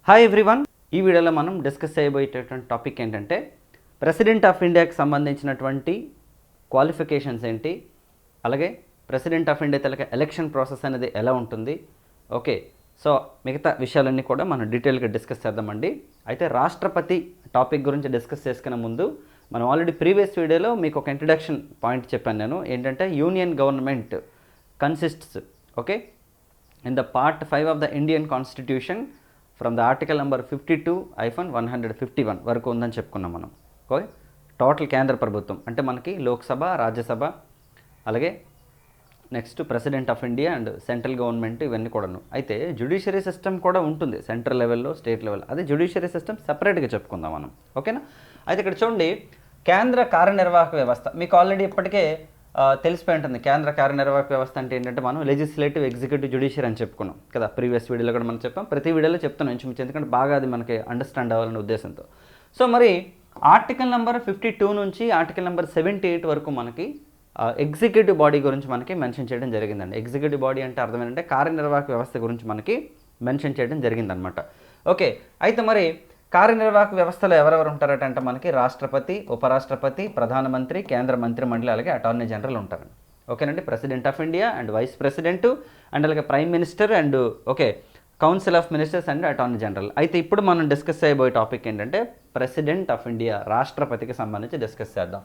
Hi everyone, ఈ వీడియోలో మనం డిస్కస్ చేయబోయేటటువంటి టాపిక్ ఏంటంటే ప్రెసిడెంట్ ఆఫ్ ఇండియాకి సంబంధించినటువంటి క్వాలిఫికేషన్స్ ఏంటి, అలాగే ప్రెసిడెంట్ ఆఫ్ ఇండియా తలక ఎలక్షన్ ప్రాసెస్ అనేది ఎలా ఉంటుంది. ఓకే, సో మిగతా విషయాలన్నీ కూడా మనం డీటెయిల్గా డిస్కస్ చేద్దామండి. అయితే రాష్ట్రపతి టాపిక్ గురించి డిస్కస్ చేసుకునే ముందు మనం ఆల్రెడీ ప్రీవియస్ వీడియోలో మీకు ఒక ఇంట్రడక్షన్ పాయింట్ చెప్పాను నేను, ఏంటంటే union government consists okay in the part 5 of the Indian constitution from the article number 52-151 వరకు ఉందని చెప్పుకున్నాం మనం. ఓకే, టోటల్ కేంద్ర ప్రభుత్వం అంటే మనకి లోక్సభ, రాజ్యసభ, అలాగే next president of India and central government ఇవన్నీ కూడాను. అయితే జ్యుడిషియరీ సిస్టమ్ కూడా ఉంటుంది సెంట్రల్ లెవెల్లో, స్టేట్ లెవెల్. అదే జ్యుడిషియరీ సిస్టమ్ సపరేట్గా చెప్పుకుందాం మనం. ఓకేనా. అయితే ఇక్కడ చూడండి, కేంద్ర కార్యనిర్వాహక వ్యవస్థ మీకు ఆల్రెడీ ఇప్పటికే తెలిసిపోయి ఉంటుంది. కేంద్ర కార్యనిర్వాహక వ్యవస్థ అంటే ఏంటంటే మనం లెజిస్లేటివ్, ఎగ్జిక్యూటివ్, జ్యుడిషియరీ అని చెప్పుకున్నాం కదా. ప్రీవియస్ వీడియోలో కూడా మనం చెప్పాం, ప్రతి వీడియోలో చెప్తాను ఇంచుమించు, ఎందుకంటే బాగా అది మనకి అండర్స్టాండ్ అవ్వాలనే ఉద్దేశంతో. సో మరి ఆర్టికల్ నెంబర్ 52 నుంచి ఆర్టికల్ నెంబర్ 78 వరకు మనకి ఎగ్జిక్యూటివ్ బాడీ గురించి మనకి మెన్షన్ చేయడం జరిగిందండి. ఎగ్జిక్యూటివ్ బాడీ అంటే అర్థం ఏంటంటే కార్యనిర్వాహక వ్యవస్థ గురించి మనకి మెన్షన్ చేయడం జరిగిందనమాట. ఓకే, అయితే మరి కార్యనిర్వాహక వ్యవస్థలో ఎవరెవరు ఉంటారంటే మనకి రాష్ట్రపతి, ఉపరాష్ట్రపతి, ప్రధానమంత్రి, కేంద్ర మంత్రి మండలి, అలాగే అటార్నీ జనరల్ ఉంటారండి. ఓకేనండి. President of India and vice president and అలాగే prime minister and okay council of ministers and attorney general. అయితే ఇప్పుడు మనం డిస్కస్ చేయబోయే టాపిక్ ఏంటంటే ప్రెసిడెంట్ ఆఫ్ ఇండియా, రాష్ట్రపతికి సంబంధించి డిస్కస్ చేద్దాం.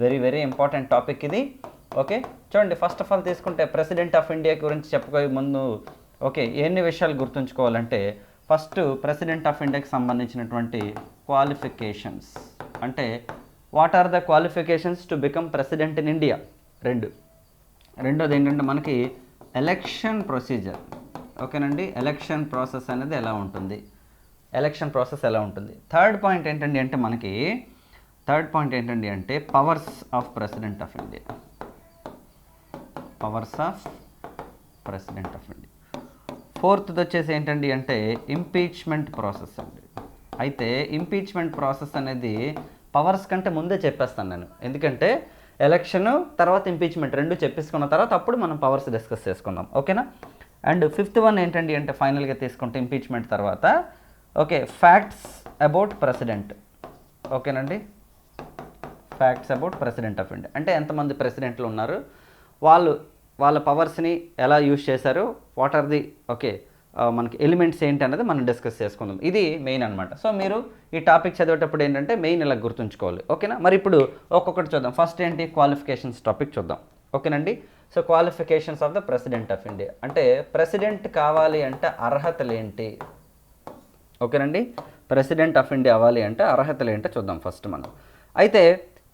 వెరీ వెరీ ఇంపార్టెంట్ టాపిక్ ఇది. ఓకే, చూడండి, ఫస్ట్ ఆఫ్ ఆల్ తీసుకుంటే ప్రెసిడెంట్ ఆఫ్ ఇండియా గురించి చెప్పుకోే ముందు ఓకే ఎన్ని విషయాలు గుర్తుంచుకోవాలంటే, ఫస్ట్ ప్రెసిడెంట్ ఆఫ్ ఇండియాకి సంబంధించినటువంటి క్వాలిఫికేషన్స్ అంటే what are the qualifications to become president in India. రెండోది ఏంటంటే మనకి ఎలక్షన్ ప్రొసీజర్. ఓకేనండి, ఎలక్షన్ ప్రాసెస్ అనేది ఎలా ఉంటుంది, థర్డ్ పాయింట్ ఏంటండి అంటే మనకి powers of president of India. ఫోర్త్ది వచ్చేసి ఏంటండి అంటే ఇంపీచ్మెంట్ ప్రాసెస్ అండి. అయితే ఇంపీచ్మెంట్ ప్రాసెస్ అనేది పవర్స్ కంటే ముందే చెప్పేస్తాను నేను, ఎందుకంటే ఎలక్షన్ తర్వాత ఇంపీచ్మెంట్ రెండు చెప్పేసుకున్న తర్వాత అప్పుడు మనం పవర్స్ డిస్కస్ చేసుకుందాం. ఓకేనా. అండ్ ఫిఫ్త్ వన్ ఏంటండి అంటే ఫైనల్గా తీసుకుంటే ఇంపీచ్మెంట్ తర్వాత ఓకే ఫ్యాక్ట్స్ అబౌట్ ప్రెసిడెంట్. ఓకేనండి, facts about president of India అంటే ఎంతమంది ప్రెసిడెంట్లు ఉన్నారు, వాళ్ళ పవర్స్ని ఎలా యూజ్ చేశారు, వాట్ ఆర్ ది ఓకే మనకి ఎలిమెంట్స్ ఏంటి అనేది మనం డిస్కస్ చేసుకుందాం. ఇది మెయిన్ అనమాట. సో మీరు ఈ టాపిక్ చదివేటప్పుడు ఏంటంటే మెయిన్ ఇలా గుర్తుంచుకోవాలి. ఓకేనా. మరి ఇప్పుడు ఒక్కొక్కటి చూద్దాం. ఫస్ట్ ఏంటి క్వాలిఫికేషన్స్ టాపిక్ చూద్దాం. ఓకేనండి. So qualifications of the president of India అంటే ప్రెసిడెంట్ కావాలి అంటే అర్హతలు ఏంటి. ఓకేనండి, ప్రెసిడెంట్ ఆఫ్ ఇండియా అవ్వాలి అంటే అర్హతలు ఏంటో చూద్దాం ఫస్ట్ మనం. అయితే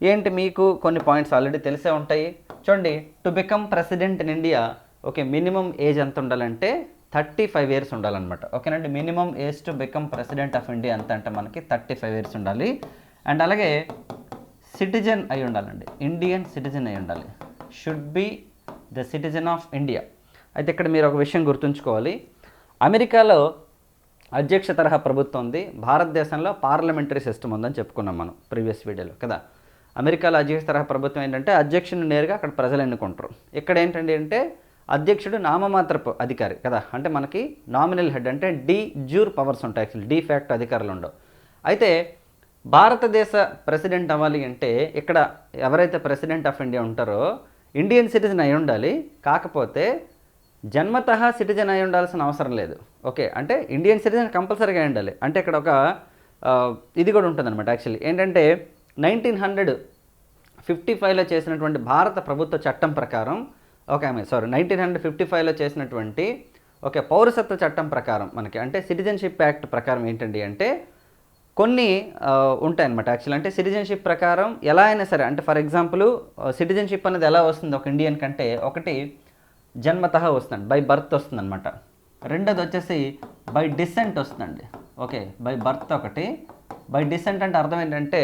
ఏంటి మీకు కొన్ని పాయింట్స్ ఆల్రెడీ తెలిసే ఉంటాయి. చూడండి, to become president in India okay minimum age ఎంత ఉండాలంటే 35 ఇయర్స్ ఉండాలన్నమాట. ఓకేనండి, minimum age to become president of India ఎంత అంటే మనకి 35 ఇయర్స్ ఉండాలి. అండ్ అలాగే సిటిజన్ అయి ఉండాలండి, ఇండియన్ సిటిజన్ అయి ఉండాలి, should be the citizen of India. అయితే ఇక్కడ మీరు ఒక విషయం గుర్తుంచుకోవాలి, అమెరికాలో అధ్యక్ష తరహా ప్రభుత్వం ఉంది, భారతదేశంలో పార్లమెంటరీ సిస్టమ్ ఉందని చెప్పుకున్నాం మనం ప్రీవియస్ వీడియోలో కదా. అమెరికాలో అధ్యక్ష తరహా ప్రభుత్వం ఏంటంటే అధ్యక్షుడిని నేరుగా అక్కడ ప్రజలు ఎన్నుకుంటారు. ఇక్కడ ఏంటంటే అంటే అధ్యక్షుడు నామమాత్రపు అధికారి కదా, అంటే మనకి నామినల్ హెడ్ అంటే డి జ్యూర్ పవర్స్ ఉంటాయి, యాక్చువల్లీ డి ఫ్యాక్ట్ అధికారులు ఉండవు. అయితే భారతదేశ ప్రెసిడెంట్ అవ్వాలి అంటే ఇక్కడ ఎవరైతే ప్రెసిడెంట్ ఆఫ్ ఇండియా ఉంటారో ఇండియన్ సిటిజన్ అయి ఉండాలి, కాకపోతే జన్మతః సిటిజన్ అయి ఉండాల్సిన అవసరం లేదు. ఓకే, అంటే ఇండియన్ సిటిజన్ కంపల్సరీగా అయి ఉండాలి. అంటే ఇక్కడ ఒక ఇది కూడా ఉంటుందన్నమాట. యాక్చువల్లీ ఏంటంటే 1955లో చేసినటువంటి భారత ప్రభుత్వ చట్టం ప్రకారం 1955లో చేసినటువంటి పౌరసత్వ చట్టం ప్రకారం మనకి అంటే సిటిజన్షిప్ యాక్ట్ ప్రకారం ఏంటండి అంటే కొన్ని ఉంటాయన్నమాట. యాక్చువల్ అంటే సిటిజన్షిప్ ప్రకారం ఎలా అయినా సరే, అంటే ఫర్ ఎగ్జాంపుల్ సిటిజన్షిప్ అనేది ఎలా వస్తుంది ఒక ఇండియన్ కంటే, ఒకటి జన్మతః వస్తుంది, బై బర్త్ వస్తుంది అనమాట. రెండోది వచ్చేసి బై డిసెంట్ వస్తుందండి. ఓకే, బై బర్త్ ఒకటి, బై డిసెంట్ అంటే అర్థం ఏంటంటే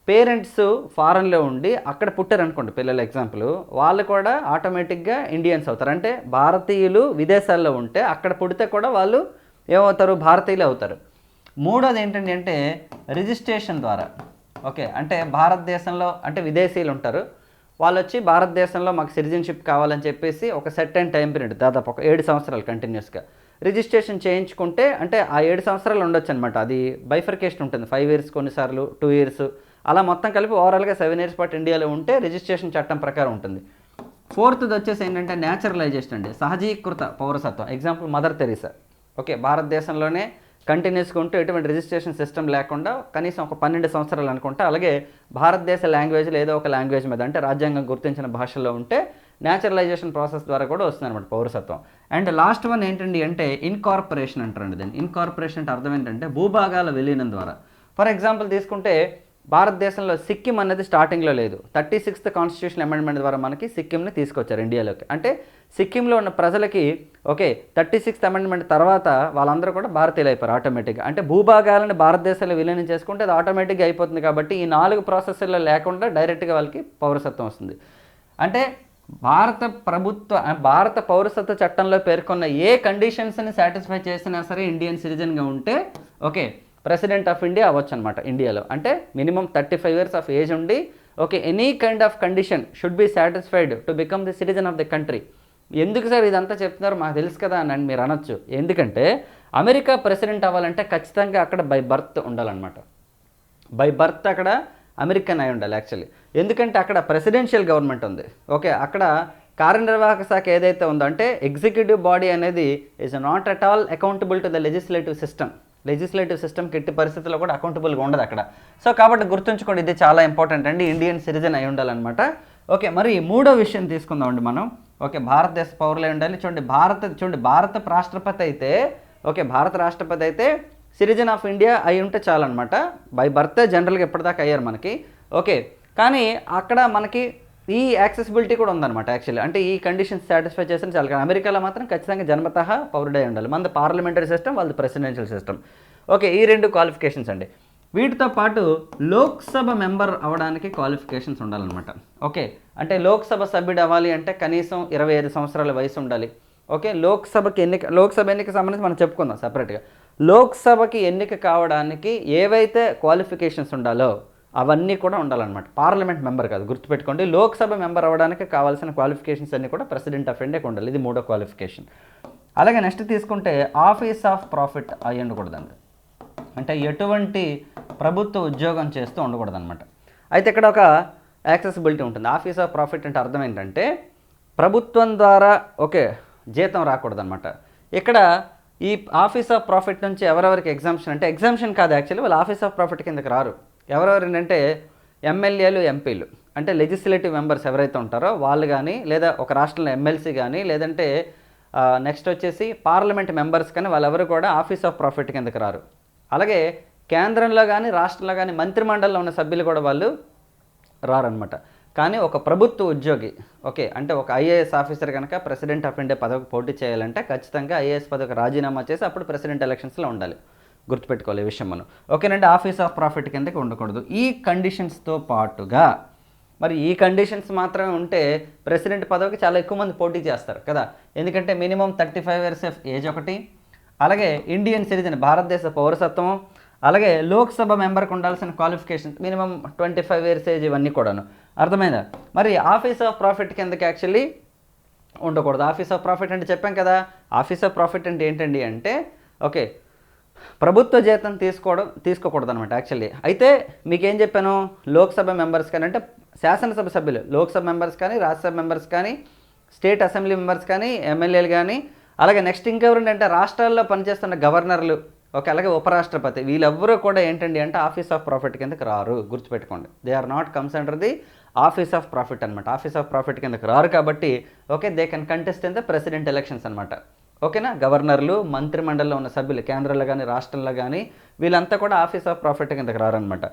పేరెంట్స్ ఫారెన్లో ఉండి అక్కడ పుట్టారనుకోండి పిల్లలు, ఎగ్జాంపుల్ వాళ్ళు కూడా ఆటోమేటిక్గా ఇండియన్స్ అవుతారు. అంటే భారతీయులు విదేశాల్లో ఉంటే అక్కడ పుడితే కూడా వాళ్ళు ఏమవుతారు, భారతీయులు అవుతారు. మూడోది ఏంటంటే అంటే రిజిస్ట్రేషన్ ద్వారా. ఓకే, అంటే భారతదేశంలో అంటే విదేశీయులు ఉంటారు, వాళ్ళు వచ్చి భారతదేశంలో మాకు సిటిజన్షిప్ కావాలని చెప్పేసి ఒక సెర్టైన్ టైం పీరియడ్ దాదాపు ఒక 7 సంవత్సరాలు కంటిన్యూస్గా రిజిస్ట్రేషన్ చేయించుకుంటే అంటే ఆ 7 సంవత్సరాలు ఉండొచ్చు అనమాట. అది బైఫర్కేషన్ ఉంటుంది, 5 ఇయర్స్ కొన్నిసార్లు 2 ఇయర్స్ అలా మొత్తం కలిపి ఓవరాల్గా 7 ఇయర్స్ పాటు ఇండియాలో ఉంటే రిజిస్ట్రేషన్ చట్టం ప్రకారం ఉంటుంది. ఫోర్త్ది వచ్చేసి ఏంటంటే న్యాచురలైజేషన్ అండి, సహజీకృత పౌరసత్వం. Example mother Teresa. ఓకే, భారతదేశంలోనే కంటిన్యూస్గా ఉంటూ ఎటువంటి రిజిస్ట్రేషన్ సిస్టమ్ లేకుండా కనీసం ఒక 12 సంవత్సరాలు అనుకుంటా, అలాగే భారతదేశ లాంగ్వేజ్లో ఏదో ఒక లాంగ్వేజ్ మీద అంటే రాజ్యాంగం గుర్తించిన భాషల్లో ఉంటే న్యాచురలైజేషన్ ప్రాసెస్ ద్వారా కూడా వస్తుంది అనమాట పౌరసత్వం. అండ్ లాస్ట్ వన్ ఏంటండి అంటే ఇన్కార్పొరేషన్ అంటారండి. దీన్ని ఇన్కార్పొరేషన్ అంటే అర్థం ఏంటంటే భూభాగాల విలీనం ద్వారా. ఫర్ ఎగ్జాంపుల్ తీసుకుంటే భారతదేశంలో సిక్కిం అనేది స్టార్టింగ్లో లేదు. 36th కాన్స్టిట్యూషన్ అమెండ్మెంట్ ద్వారా మనకి సిక్కింని తీసుకొచ్చారు ఇండియాలోకి. అంటే సిక్కింలో ఉన్న ప్రజలకి ఓకే 36th అమెండ్మెంట్ తర్వాత వాళ్ళందరూ కూడా భారతీయులు అయిపోయారు ఆటోమేటిక్గా. అంటే భూభాగాలను భారతదేశంలో విలీనం చేసుకుంటే అది ఆటోమేటిక్గా అయిపోతుంది. కాబట్టి ఈ 4 ప్రాసెస్లో లేకుండా డైరెక్ట్గా వాళ్ళకి పౌరసత్వం వస్తుంది. అంటే భారత పౌరసత్వ చట్టంలో పేర్కొన్న ఏ కండిషన్స్ని సాటిస్ఫై చేసినా సరే ఇండియన్ సిటిజన్గా ఉంటే ఓకే ప్రెసిడెంట్ ఆఫ్ ఇండియా అవ్వచ్చు అనమాట ఇండియాలో. అంటే మినిమం 35 ఇయర్స్ ఆఫ్ ఏజ్ ఉండి okay any kind of condition should be satisfied to become the citizen of the country. ఎందుకు సార్ ఇదంతా చెప్తున్నారు మాకు తెలుసు కదా అని మీరు అనొచ్చు. ఎందుకంటే అమెరికా ప్రెసిడెంట్ అవ్వాలంటే ఖచ్చితంగా అక్కడ బై బర్త్ ఉండాలన్నమాట. బై బర్త్ అక్కడ అమెరికన్ అయి ఉండాలి యాక్చువల్లీ. ఎందుకంటే అక్కడ ప్రెసిడెన్షియల్ గవర్నమెంట్ ఉంది. ఓకే, అక్కడ కార్యనిర్వాహక శాఖ ఏదైతే ఉందో అంటే ఎగ్జిక్యూటివ్ బాడీ అనేది is not at all accountable to the legislative system. Legislative సిస్టమ్కి ఎట్టి పరిస్థితుల్లో కూడా అకౌంటబుల్గా ఉండదు అక్కడ. సో కాబట్టి గుర్తుంచుకోండి, ఇది చాలా ఇంపార్టెంట్ అండి, ఇండియన్ సిటిజన్ అయి ఉండాలన్నమాట. ఓకే, మరి మూడో విషయం తీసుకుందామండి మనం. ఓకే, భారతదేశ పౌరులై ఉండాలి. చూడండి భారత రాష్ట్రపతి అయితే ఓకే భారత రాష్ట్రపతి అయితే సిటిజన్ ఆఫ్ ఇండియా అయి ఉంటే చాలన్నమాట. బై బర్తే జనరల్గా ఎప్పటిదాకా అయ్యారు మనకి. ఓకే, కానీ అక్కడ మనకి ఈ యాక్సెసిబిలిటీ కూడా ఉందన్నమాట యాక్చువల్లీ. అంటే ఈ కండిషన్స్ సాటిస్ఫై చేసిన చాలు. కానీ అమెరికాలో మాత్రం ఖచ్చితంగా జన్మతః పౌరుడై ఉండాలి. మనది పార్లమెంటరీ సిస్టమ్, వాళ్ళది ప్రెసిడెన్షియల్ సిస్టమ్. ఓకే, ఈ 2 క్వాలిఫికేషన్స్ అండి. వీటితో పాటు లోక్సభ మెంబర్ అవ్వడానికి క్వాలిఫికేషన్స్ ఉండాలన్నమాట. ఓకే, అంటే లోక్సభ సభ్యుడు అవ్వాలి అంటే కనీసం 25 సంవత్సరాల వయసు ఉండాలి. ఓకే, లోక్సభ ఎన్నిక సంబంధించి మనం చెప్పుకుందాం సపరేట్గా. లోక్సభకి ఎన్నిక కావడానికి ఏవైతే క్వాలిఫికేషన్స్ ఉండాలో అవన్నీ కూడా ఉండాలన్నమాట. పార్లమెంట్ మెంబర్ కాదు, గుర్తుపెట్టుకోండి. లోక్సభ మెంబర్ అవ్వడానికి కావాల్సిన క్వాలిఫికేషన్స్ అన్నీ కూడా ప్రెసిడెంట్ ఆఫ్ ఇండియాకి ఉండాలి. ఇది 3వ క్వాలిఫికేషన్. అలాగే నెక్స్ట్ తీసుకుంటే ఆఫీస్ ఆఫ్ ప్రాఫిట్ అయి ఉండకూడదండి. అంటే ఎటువంటి ప్రభుత్వ ఉద్యోగం చేస్తూ ఉండకూడదన్నమాట. అయితే ఇక్కడ ఒక యాక్సెసిబిలిటీ ఉంటుంది. ఆఫీస్ ఆఫ్ ప్రాఫిట్ అంటే అర్థం ఏంటంటే ప్రభుత్వం ద్వారా ఓకే జీతం రాకూడదన్నమాట. ఇక్కడ ఈ ఆఫీస్ ఆఫ్ ప్రాఫిట్ నుంచి ఎవరెవరికి ఎగ్జామ్షన్ అంటే ఎగ్జామ్షన్ కాదు యాక్చువల్లీ, వాళ్ళు ఆఫీస్ ఆఫ్ ప్రాఫిట్ కిందకి రారు. ఎవరెవరు ఏంటంటే ఎమ్మెల్యేలు, ఎంపీలు అంటే లెజిస్లేటివ్ మెంబర్స్ ఎవరైతే ఉంటారో వాళ్ళు కానీ, లేదా ఒక రాష్ట్రంలో ఎమ్మెల్సీ కానీ, లేదంటే నెక్స్ట్ వచ్చేసి పార్లమెంట్ మెంబర్స్ కానీ వాళ్ళెవరు కూడా ఆఫీస్ ఆఫ్ ప్రాఫిట్ కిందకి రారు. అలాగే కేంద్రంలో కానీ రాష్ట్రంలో కానీ మంత్రిమండలిలో ఉన్న సభ్యులు కూడా వాళ్ళు రారనమాట. కానీ ఒక ప్రభుత్వ ఉద్యోగి ఓకే అంటే ఒక ఐఏఎస్ ఆఫీసర్ కనుక ప్రెసిడెంట్ ఆఫ్ ఇండియా పదవికి పోటీ చేయాలంటే ఖచ్చితంగా ఐఏఎస్ పదవికి రాజీనామా చేసి అప్పుడు ప్రెసిడెంట్ ఎలక్షన్స్లో ఉండాలి. గుర్తుపెట్టుకోవాలి ఈ విషయం మనం. ఓకేనండి, ఆఫీస్ ఆఫ్ ప్రాఫిట్ కిందకి ఉండకూడదు. ఈ కండిషన్స్తో పాటుగా మరి ఈ కండిషన్స్ మాత్రమే ఉంటే ప్రెసిడెంట్ పదవికి చాలా ఎక్కువ మంది పోటీ చేస్తారు కదా. ఎందుకంటే మినిమం 35 ఇయర్స్ ఆఫ్ ఏజ్ ఒకటి, అలాగే ఇండియన్ సిటిజన్ భారతదేశ పౌరసత్వం, అలాగే లోక్సభ మెంబర్కి ఉండాల్సిన క్వాలిఫికేషన్ మినిమం 25 ఇయర్స్ ఏజ్, ఇవన్నీ కూడాను. అర్థమైందా? మరి ఆఫీస్ ఆఫ్ ప్రాఫిట్ కిందకి యాక్చువల్లీ ఉండకూడదు. ఆఫీస్ ఆఫ్ ప్రాఫిట్ అంటే చెప్పాం కదా, ఆఫీస్ ఆఫ్ ప్రాఫిట్ అంటే ఏంటండి అంటే ఓకే ప్రభుత్వ జీతం తీసుకోకూడదు అనమాట యాక్చువల్లీ. అయితే మీకేం చెప్పాను, లోక్సభ మెంబర్స్ కానీ అంటే శాసనసభ సభ్యులు, లోక్సభ మెంబర్స్ కానీ, రాజ్యసభ మెంబర్స్ కానీ, స్టేట్ అసెంబ్లీ మెంబర్స్ కానీ, ఎమ్మెల్యేలు కానీ, అలాగే నెక్స్ట్ ఇంకెవరండి అంటే రాష్ట్రాల్లో పనిచేస్తున్న గవర్నర్లు ఓకే అలాగే ఉపరాష్ట్రపతి, వీళ్ళెవ్వరూ కూడా ఏంటండి అంటే ఆఫీస్ ఆఫ్ ప్రాఫిట్ కిందకి రారు. గుర్తుపెట్టుకోండి, they are not comes under the office of profit అనమాట. ఆఫీస్ ఆఫ్ ప్రాఫిట్ కిందకి రారు కాబట్టి okay they can contest in the president elections అనమాట. ఓకేనా, గవర్నర్లు, మంత్రిమండలిలో ఉన్న సభ్యులు కేంద్రంలో కానీ రాష్ట్రంలో కానీ వీళ్ళంతా కూడా ఆఫీస్ ఆఫ్ ప్రాఫిట్ కిందకి రారనమాట.